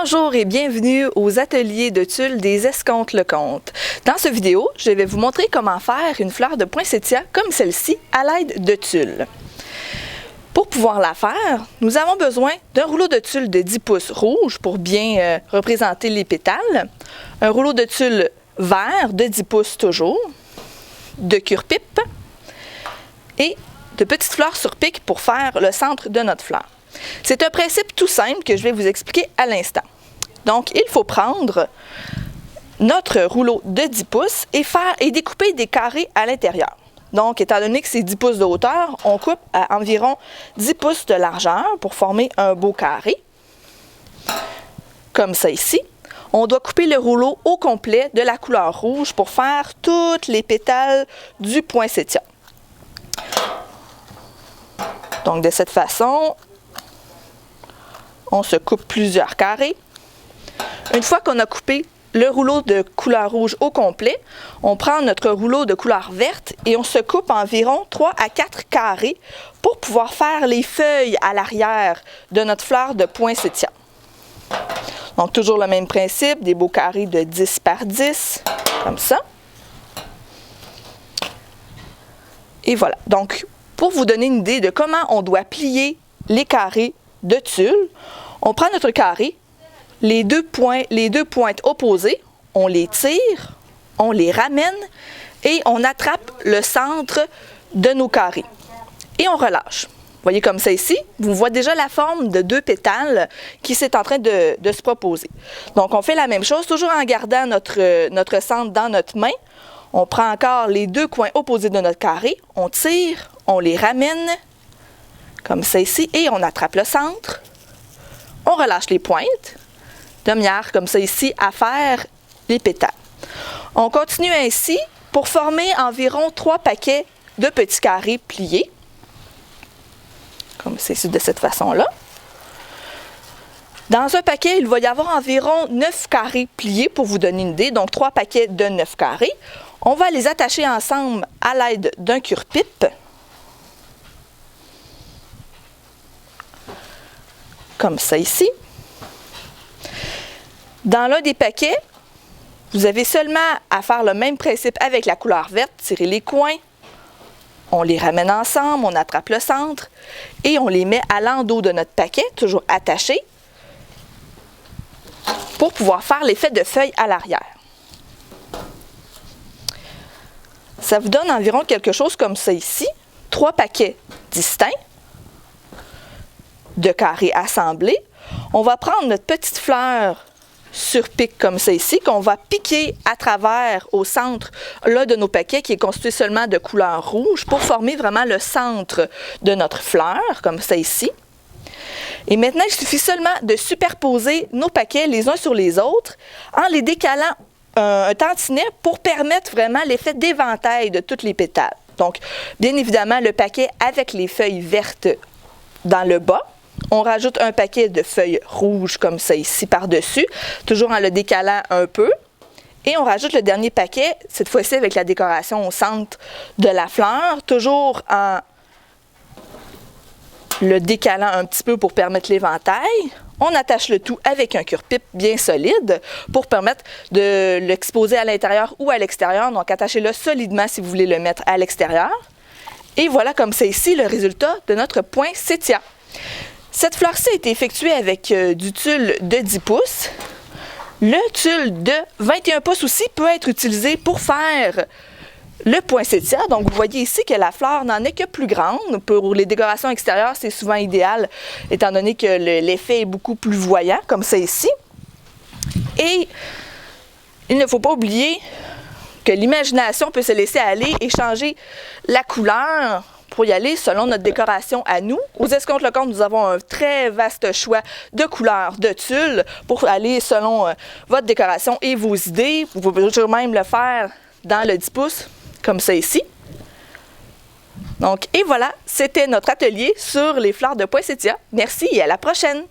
Bonjour et bienvenue aux ateliers de tulle des Escomptes-Lecomte. Dans cette vidéo, je vais vous montrer comment faire une fleur de poinsettia comme celle-ci à l'aide de tulle. Pour pouvoir la faire, nous avons besoin d'un rouleau de tulle de 10 pouces rouge pour bien représenter les pétales, un rouleau de tulle vert de 10 pouces toujours, de cure-pipe et de petites fleurs sur pic pour faire le centre de notre fleur. C'est un principe tout simple que je vais vous expliquer à l'instant. Donc, il faut prendre notre rouleau de 10 pouces et découper des carrés à l'intérieur. Donc, étant donné que c'est 10 pouces de hauteur, on coupe à environ 10 pouces de largeur pour former un beau carré, comme ça ici. On doit couper le rouleau au complet de la couleur rouge pour faire toutes les pétales du poinsettia. Donc, de cette façon, on se coupe plusieurs carrés. Une fois qu'on a coupé le rouleau de couleur rouge au complet, on prend notre rouleau de couleur verte et on se coupe environ 3 à 4 carrés pour pouvoir faire les feuilles à l'arrière de notre fleur de poinsettia. Donc, toujours le même principe, des beaux carrés de 10 par 10, comme ça. Et voilà. Donc, pour vous donner une idée de comment on doit plier les carrés de tulle, on prend notre carré, les deux pointes opposées, on les tire, on les ramène et on attrape le centre de nos carrés. Et on relâche. Vous voyez comme ça ici, vous voyez déjà la forme de 2 pétales qui s'est en train de se proposer. Donc, on fait la même chose, toujours en gardant notre centre dans notre main. On prend encore les 2 coins opposés de notre carré, on tire, on les ramène, comme ça ici, et on attrape le centre. On relâche les pointes, de manière comme ça ici, à faire les pétales. On continue ainsi pour former environ 3 paquets de petits carrés pliés, comme c'est de cette façon-là. Dans un paquet, il va y avoir environ 9 carrés pliés pour vous donner une idée, donc 3 paquets de 9 carrés. On va les attacher ensemble à l'aide d'un cure-pipe, comme ça ici. Dans l'un des paquets, vous avez seulement à faire le même principe avec la couleur verte, tirer les coins, on les ramène ensemble, on attrape le centre et on les met à l'endos de notre paquet, toujours attachés, pour pouvoir faire l'effet de feuille à l'arrière. Ça vous donne environ quelque chose comme ça ici, 3 paquets distincts de carrés assemblés. On va prendre notre petite fleur sur pic comme ça ici, qu'on va piquer à travers au centre là, de nos paquets qui est constitué seulement de couleur rouge pour former vraiment le centre de notre fleur, comme ça ici. Et maintenant, il suffit seulement de superposer nos paquets les uns sur les autres en les décalant un tantinet pour permettre vraiment l'effet d'éventail de toutes les pétales. Donc, bien évidemment, le paquet avec les feuilles vertes dans le bas. On rajoute un paquet de feuilles rouges comme ça ici par-dessus, toujours en le décalant un peu. Et on rajoute le dernier paquet, cette fois-ci avec la décoration au centre de la fleur, toujours en le décalant un petit peu pour permettre l'éventail. On attache le tout avec un cure-pipe bien solide pour permettre de l'exposer à l'intérieur ou à l'extérieur. Donc, attachez-le solidement si vous voulez le mettre à l'extérieur. Et voilà comme c'est ici le résultat de notre poinsettia. Cette fleur-ci a été effectuée avec du tulle de 10 pouces. Le tulle de 21 pouces aussi peut être utilisé pour faire le poinsettia. Donc, vous voyez ici que la fleur n'en est que plus grande. Pour les décorations extérieures, c'est souvent idéal, étant donné que l'effet est beaucoup plus voyant, comme ça ici. Et il ne faut pas oublier que l'imagination peut se laisser aller et changer la couleur pour y aller selon notre décoration à nous. Aux Escomptes-Lecomte, nous avons un très vaste choix de couleurs de tulle pour aller selon votre décoration et vos idées. Vous pouvez toujours même le faire dans le 10 pouces, comme ça ici. Donc, et voilà, c'était notre atelier sur les fleurs de poinsettia. Merci et à la prochaine!